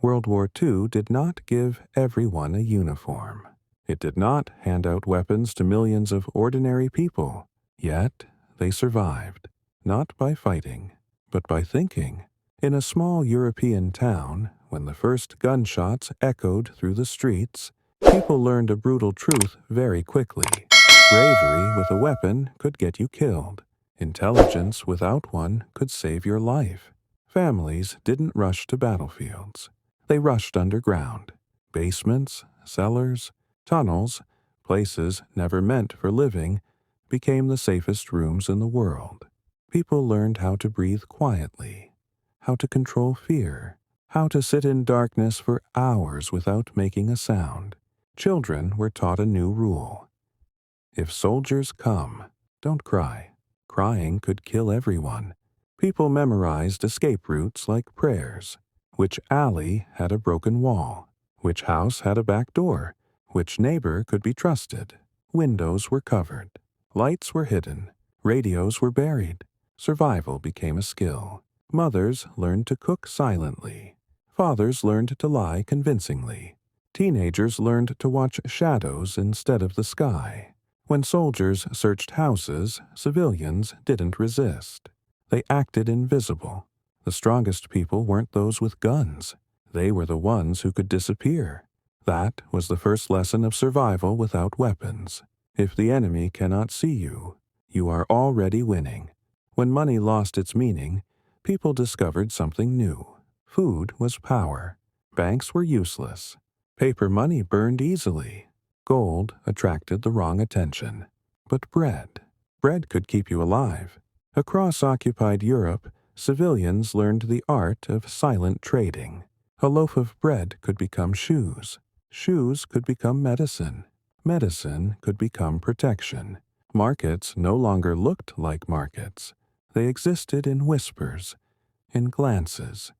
World War II did not give everyone a uniform. It did not hand out weapons to millions of ordinary people. Yet they survived, not by fighting, but by thinking. In a small European town, when the first gunshots echoed through the streets, people learned a brutal truth very quickly. Bravery with a weapon could get you killed. Intelligence without one could save your life. Families didn't rush to battlefields. They rushed underground. Basements, cellars, tunnels, places never meant for living, became the safest rooms in the world. People learned how to breathe quietly, how to control fear, how to sit in darkness for hours without making a sound. Children were taught a new rule. If soldiers come, don't cry. Crying could kill everyone. People memorized escape routes like prayers. Which alley had a broken wall? Which house had a back door? Which neighbor could be trusted? Windows were covered. Lights were hidden. Radios were buried. Survival became a skill. Mothers learned to cook silently. Fathers learned to lie convincingly. Teenagers learned to watch shadows instead of the sky. When soldiers searched houses, civilians didn't resist. They acted invisible. The strongest people weren't those with guns. They were the ones who could disappear. That was the first lesson of survival without weapons. If the enemy cannot see you, you are already winning. When money lost its meaning, people discovered something new. Food was power. Banks were useless. Paper money burned easily. Gold attracted the wrong attention. But bread could keep you alive. Across occupied Europe, civilians learned the art of silent trading. A loaf of bread could become shoes. Shoes could become medicine. Medicine could become protection. Markets no longer looked like markets. They existed in whispers, in glances,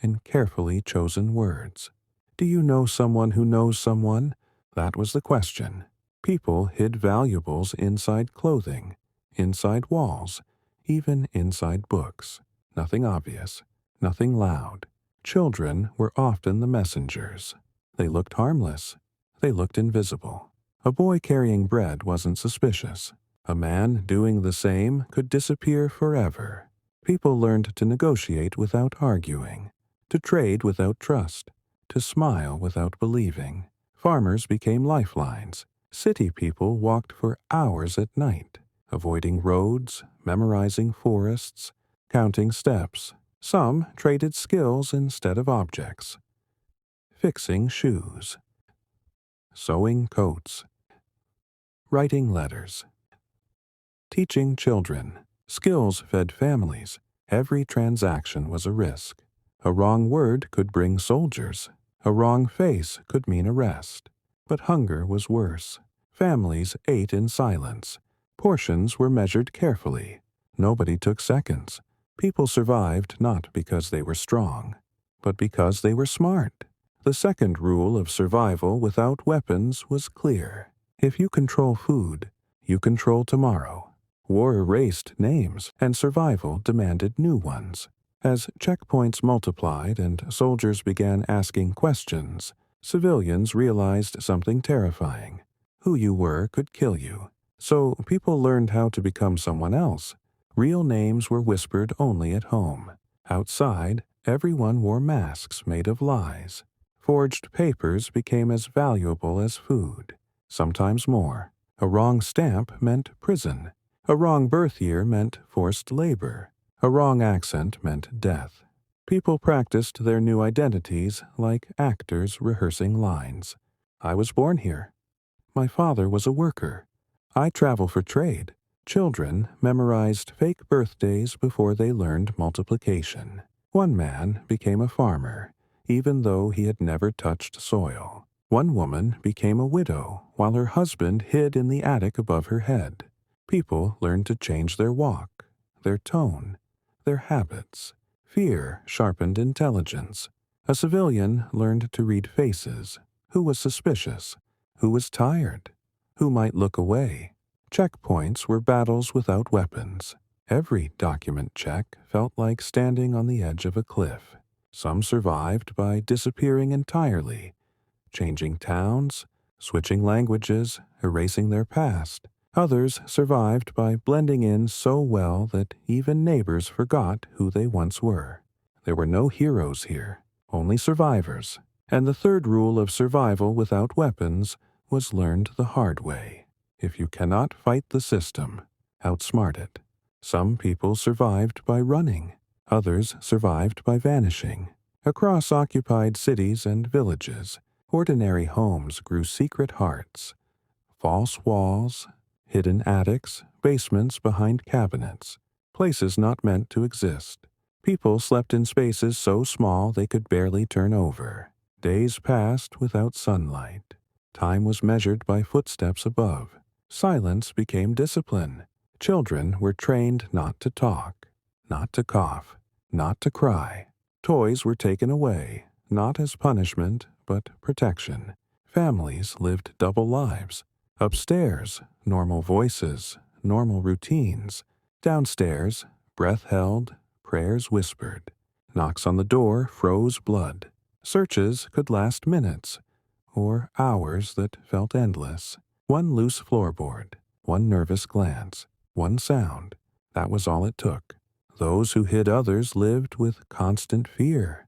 in carefully chosen words. Do you know someone who knows someone? That was the question. People hid valuables inside clothing, inside walls, even inside books. Nothing obvious, nothing loud. Children were often the messengers. They looked harmless. They looked invisible. A boy carrying bread wasn't suspicious. A man doing the same could disappear forever. People learned to negotiate without arguing, to trade without trust, to smile without believing. Farmers became lifelines. City people walked for hours at night, avoiding roads, memorizing forests, counting steps. Some traded skills instead of objects. Fixing shoes, sewing coats, writing letters, teaching children. Skills fed families. Every transaction was a risk. A wrong word could bring soldiers. A wrong face could mean arrest. But hunger was worse. Families ate in silence. Portions were measured carefully. Nobody took seconds. People survived not because they were strong, but because they were smart. The second rule of survival without weapons was clear. If you control food, you control tomorrow. War erased names, and survival demanded new ones. As checkpoints multiplied and soldiers began asking questions, civilians realized something terrifying. Who you were could kill you. So people learned how to become someone else. Real names were whispered only at home. Outside, everyone wore masks made of lies. Forged papers became as valuable as food, sometimes more. A wrong stamp meant prison. A wrong birth year meant forced labor. A wrong accent meant death. People practiced their new identities like actors rehearsing lines. I was born here. My father was a worker. I travel for trade. Children memorized fake birthdays before they learned multiplication. One man became a farmer, even though he had never touched soil. One woman became a widow while her husband hid in the attic above her head. People learned to change their walk, their tone, their habits. Fear sharpened intelligence. A civilian learned to read faces. Who was suspicious? Who was tired? Who might look away? Checkpoints were battles without weapons. Every document check felt like standing on the edge of a cliff. Some survived by disappearing entirely, changing towns, switching languages, erasing their past. Others survived by blending in so well that even neighbors forgot who they once were. There were no heroes here, only survivors. And the third rule of survival without weapons was learned the hard way. If you cannot fight the system, outsmart it. Some people survived by running. Others survived by vanishing. Across occupied cities and villages, ordinary homes grew secret hearts. False walls, hidden attics, basements behind cabinets, places not meant to exist. People slept in spaces so small they could barely turn over. Days passed without sunlight. Time was measured by footsteps above. Silence became discipline. Children were trained not to talk, not to cough, not to cry. Toys were taken away, not as punishment, but protection. Families lived double lives. Upstairs, normal voices, normal routines. Downstairs, breath held, prayers whispered. Knocks on the door froze blood. Searches could last minutes, or hours that felt endless. One loose floorboard, one nervous glance, one sound. That was all it took. Those who hid others lived with constant fear,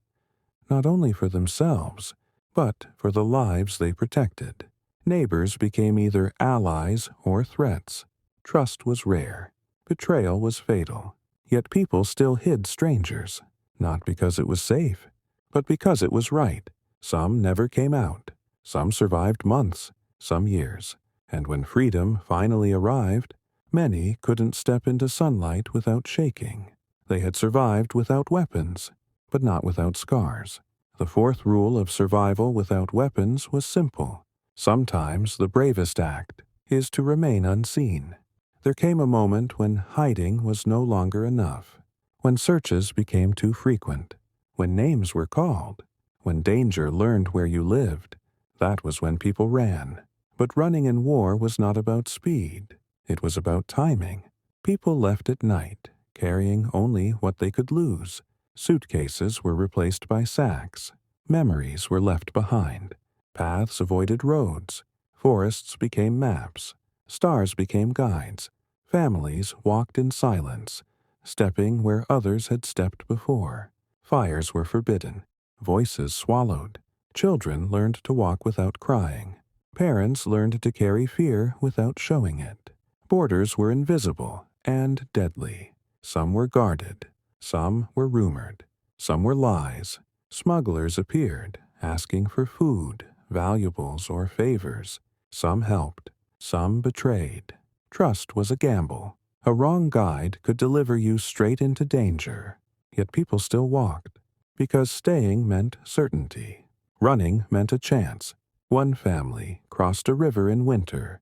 not only for themselves, but for the lives they protected. Neighbors became either allies or threats. Trust was rare. Betrayal was fatal. Yet people still hid strangers, not because it was safe, but because it was right. Some never came out. Some survived months, some years. And when freedom finally arrived, many couldn't step into sunlight without shaking. They had survived without weapons, but not without scars. The fourth rule of survival without weapons was simple. Sometimes the bravest act is to remain unseen. There came a moment when hiding was no longer enough, when searches became too frequent, when names were called, when danger learned where you lived. That was when people ran. But running in war was not about speed. It was about timing. People left at night, carrying only what they could lose. Suitcases were replaced by sacks. Memories were left behind. Paths avoided roads. Forests became maps. Stars became guides. Families walked in silence, stepping where others had stepped before. Fires were forbidden. Voices swallowed. Children learned to walk without crying. Parents learned to carry fear without showing it. Borders were invisible and deadly. Some were guarded. Some were rumored. Some were lies. Smugglers appeared, asking for food, valuables, or favors. Some helped. Some betrayed. Trust was a gamble. A wrong guide could deliver you straight into danger. Yet people still walked, because staying meant certainty. Running meant a chance. One family crossed a river in winter,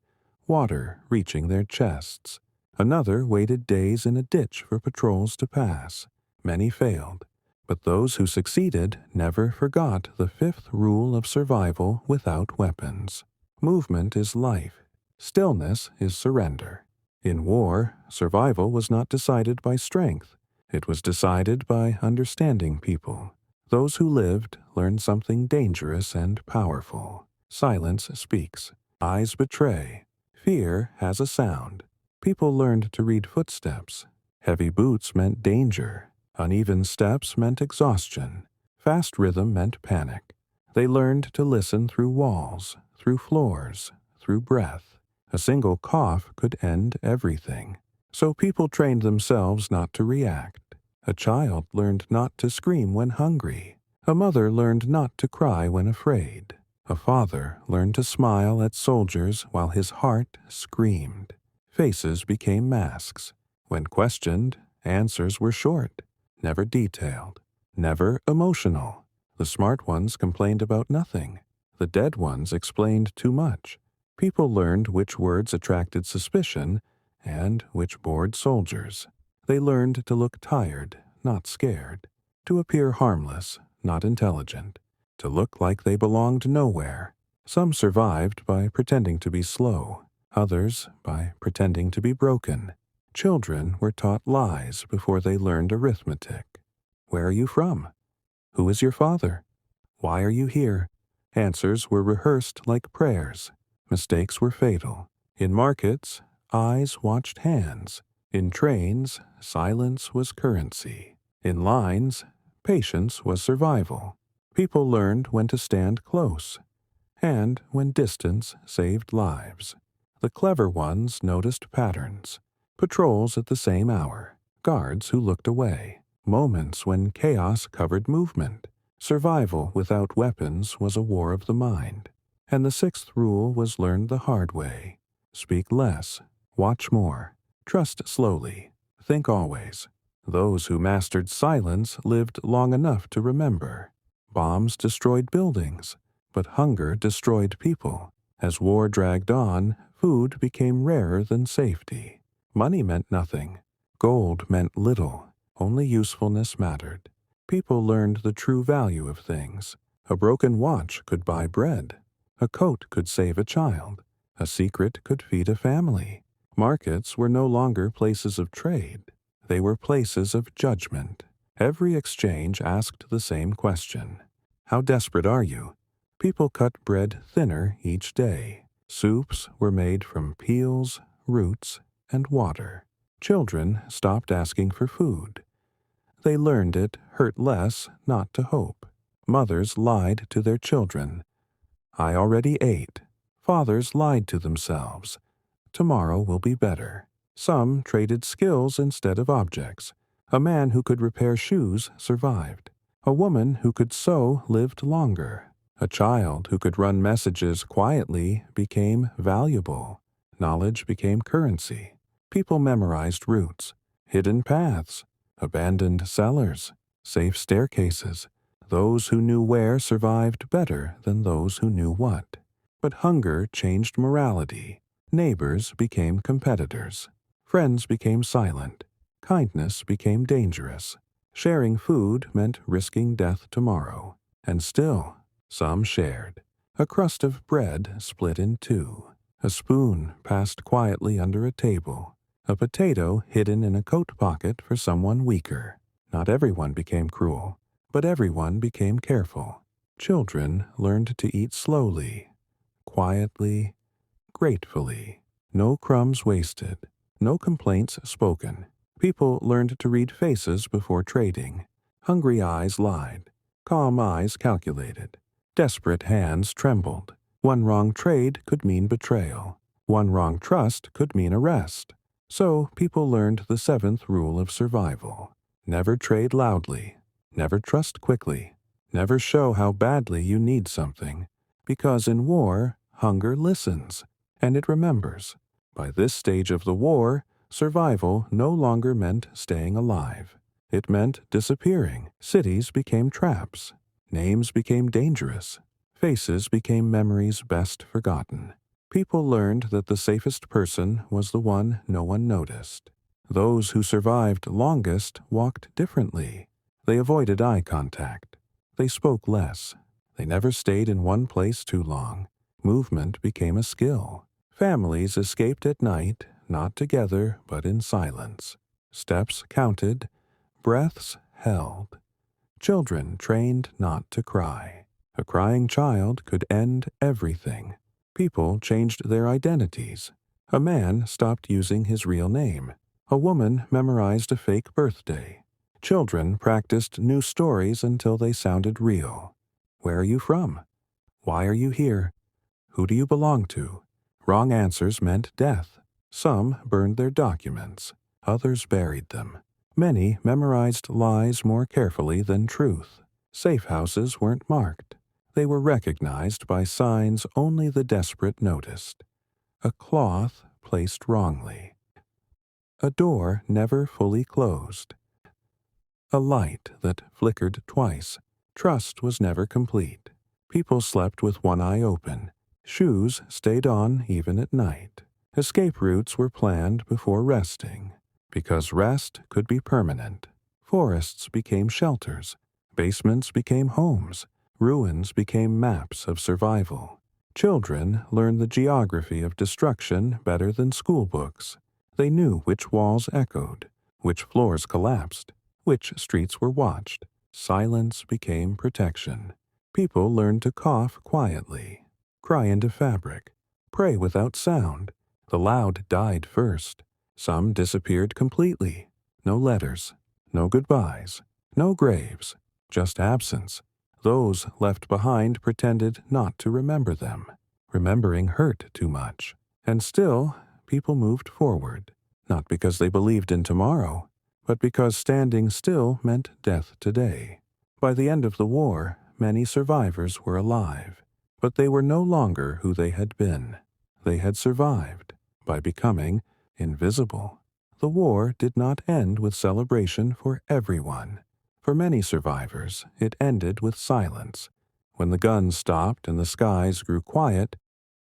water reaching their chests. Another waited days in a ditch for patrols to pass. Many failed, but those who succeeded never forgot the fifth rule of survival without weapons. Movement is life. Stillness is surrender. In war, survival was not decided by strength. It was decided by understanding people. Those who lived learned something dangerous and powerful. Silence speaks. Eyes betray. Fear has a sound. People learned to read footsteps. Heavy boots meant danger. Uneven steps meant exhaustion. Fast rhythm meant panic. They learned to listen through walls, through floors, through breath. A single cough could end everything. So people trained themselves not to react. A child learned not to scream when hungry. A mother learned not to cry when afraid. A father learned to smile at soldiers while his heart screamed. Faces became masks. When questioned, answers were short, never detailed, never emotional. The smart ones complained about nothing. The dead ones explained too much. People learned which words attracted suspicion and which bored soldiers. They learned to look tired, not scared, to appear harmless, not intelligent, to look like they belonged nowhere. Some survived by pretending to be slow, others by pretending to be broken. Children were taught lies before they learned arithmetic. Where are you from? Who is your father? Why are you here? Answers were rehearsed like prayers. Mistakes were fatal. In markets, eyes watched hands. In trains, silence was currency. In lines, patience was survival. People learned when to stand close, and when distance saved lives. The clever ones noticed patterns. Patrols at the same hour. Guards who looked away. Moments when chaos covered movement. Survival without weapons was a war of the mind. And the sixth rule was learned the hard way. Speak less. Watch more. Trust slowly. Think always. Those who mastered silence lived long enough to remember. Bombs destroyed buildings, but hunger destroyed people. As war dragged on, food became rarer than safety. Money meant nothing. Gold meant little. Only usefulness mattered. People learned the true value of things. A broken watch could buy bread. A coat could save a child. A secret could feed a family. Markets were no longer places of trade. They were places of judgment. Every exchange asked the same question. How desperate are you? People cut bread thinner each day. Soups were made from peels, roots, and water. Children stopped asking for food. They learned it hurt less not to hope. Mothers lied to their children. I already ate. Fathers lied to themselves. Tomorrow will be better. Some traded skills instead of objects. A man who could repair shoes survived. A woman who could sew lived longer. A child who could run messages quietly became valuable. Knowledge became currency. People memorized routes, hidden paths, abandoned cellars, safe staircases. Those who knew where survived better than those who knew what. But hunger changed morality. Neighbors became competitors. Friends became silent. Kindness became dangerous. Sharing food meant risking death tomorrow. And still, some shared. A crust of bread split in two. A spoon passed quietly under a table. A potato hidden in a coat pocket for someone weaker. Not everyone became cruel, but everyone became careful. Children learned to eat slowly, quietly, gratefully. No crumbs wasted, no complaints spoken. People learned to read faces before trading. Hungry eyes lied. Calm eyes calculated. Desperate hands trembled. One wrong trade could mean betrayal. One wrong trust could mean arrest. So people learned the seventh rule of survival. Never trade loudly. Never trust quickly. Never show how badly you need something. Because in war, hunger listens, and it remembers. By this stage of the war, survival no longer meant staying alive. It meant disappearing. Cities became traps. Names became dangerous. Faces became memories best forgotten. People learned that the safest person was the one no one noticed. Those who survived longest walked differently. They avoided eye contact. They spoke less. They never stayed in one place too long. Movement became a skill. Families escaped at night, not together but in silence. Steps counted, breaths held. Children trained not to cry. A crying child could end everything. People changed their identities. A man stopped using his real name. A woman memorized a fake birthday. Children practiced new stories until they sounded real. Where are you from? Why are you here? Who do you belong to? Wrong answers meant death. Some burned their documents. Others buried them. Many memorized lies more carefully than truth. Safe houses weren't marked. They were recognized by signs only the desperate noticed. A cloth placed wrongly. A door never fully closed. A light that flickered twice. Trust was never complete. People slept with one eye open. Shoes stayed on even at night. Escape routes were planned before resting, because rest could be permanent. Forests became shelters. Basements became homes. Ruins became maps of survival. Children learned the geography of destruction better than school books. They knew which walls echoed, which floors collapsed, which streets were watched. Silence became protection. People learned to cough quietly, cry into fabric, pray without sound. The loud died first. Some disappeared completely. No letters, no goodbyes, no graves, just absence. Those left behind pretended not to remember them. Remembering hurt too much. And still, people moved forward, not because they believed in tomorrow, but because standing still meant death today. By the end of the war, many survivors were alive, but they were no longer who they had been. They had survived by becoming invisible. The war did not end with celebration for everyone. For many survivors, it ended with silence. When the guns stopped and the skies grew quiet,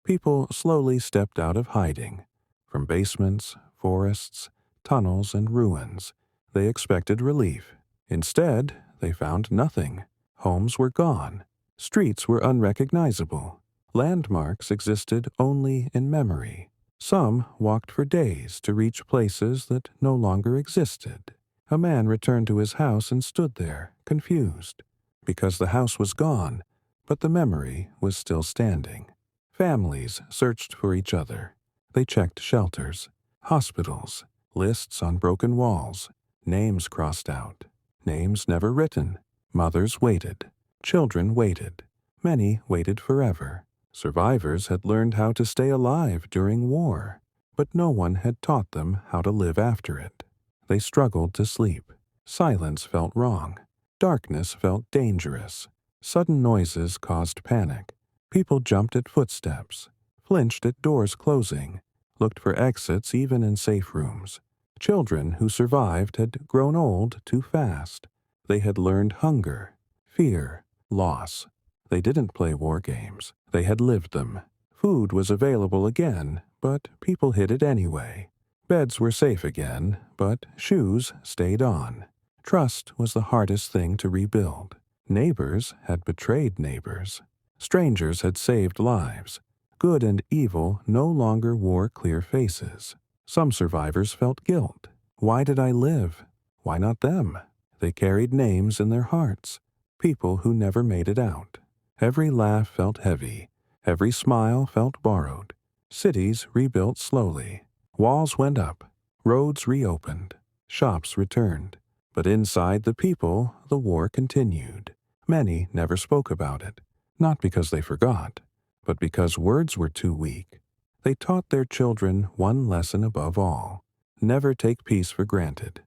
people slowly stepped out of hiding. From basements, forests, tunnels, and ruins, they expected relief. Instead, they found nothing. Homes were gone. Streets were unrecognizable. Landmarks existed only in memory. Some walked for days to reach places that no longer existed. A man returned to his house and stood there, confused, because the house was gone, but the memory was still standing. Families searched for each other. They checked shelters, hospitals, lists on broken walls, names crossed out, names never written. Mothers waited. Children waited. Many waited forever. Survivors had learned how to stay alive during war, but no one had taught them how to live after it. They struggled to sleep. Silence felt wrong. Darkness felt dangerous. Sudden noises caused panic. People jumped at footsteps, flinched at doors closing, looked for exits even in safe rooms. Children who survived had grown old too fast. They had learned hunger, fear, loss. They didn't play war games. They had lived them. Food was available again, but people hid it anyway. Beds were safe again, but shoes stayed on. Trust was the hardest thing to rebuild. Neighbors had betrayed neighbors. Strangers had saved lives. Good and evil no longer wore clear faces. Some survivors felt guilt. Why did I live? Why not them? They carried names in their hearts. People who never made it out. Every laugh felt heavy. Every smile felt borrowed. Cities rebuilt slowly. Walls went up. Roads reopened. Shops returned. But inside the people, the war continued. Many never spoke about it. Not because they forgot, but because words were too weak. They taught their children one lesson above all: never take peace for granted,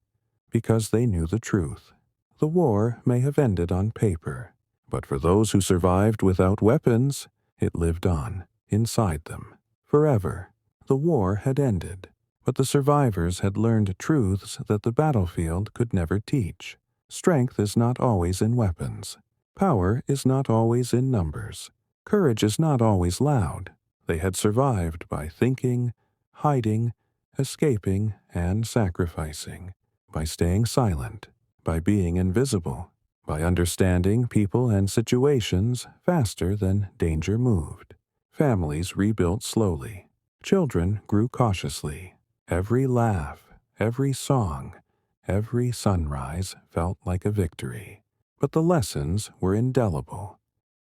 because they knew the truth. The war may have ended on paper, but for those who survived without weapons, it lived on, inside them, forever. The war had ended, but the survivors had learned truths that the battlefield could never teach. Strength is not always in weapons. Power is not always in numbers. Courage is not always loud. They had survived by thinking, hiding, escaping, and sacrificing, by staying silent, by being invisible, by understanding people and situations faster than danger moved. Families rebuilt slowly. Children grew cautiously. Every laugh, every song, every sunrise felt like a victory. But the lessons were indelible.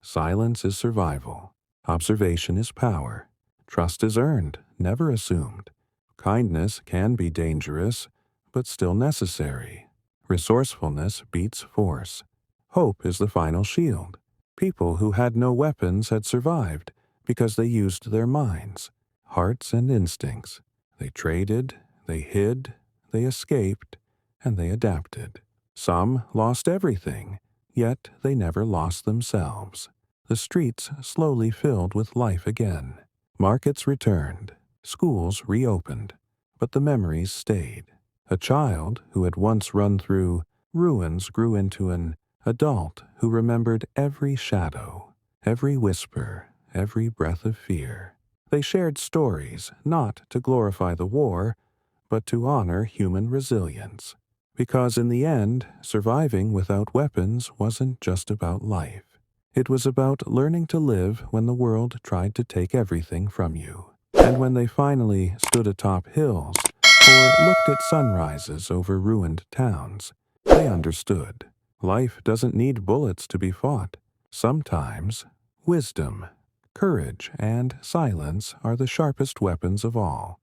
Silence is survival. Observation is power. Trust is earned, never assumed. Kindness can be dangerous, but still necessary. Resourcefulness beats force. Hope is the final shield. People who had no weapons had survived because they used their minds, hearts, and instincts. They traded, they hid, they escaped, and they adapted. Some lost everything, yet they never lost themselves. The streets slowly filled with life again. Markets returned. Schools reopened. But the memories stayed. A child who had once run through ruins grew into an adult who remembered every shadow, every whisper, every breath of fear. They shared stories not to glorify the war, but to honor human resilience. Because in the end, surviving without weapons wasn't just about life. It was about learning to live when the world tried to take everything from you. And when they finally stood atop hills or looked at sunrises over ruined towns, they understood. Life doesn't need bullets to be fought. Sometimes, wisdom, courage, and silence are the sharpest weapons of all.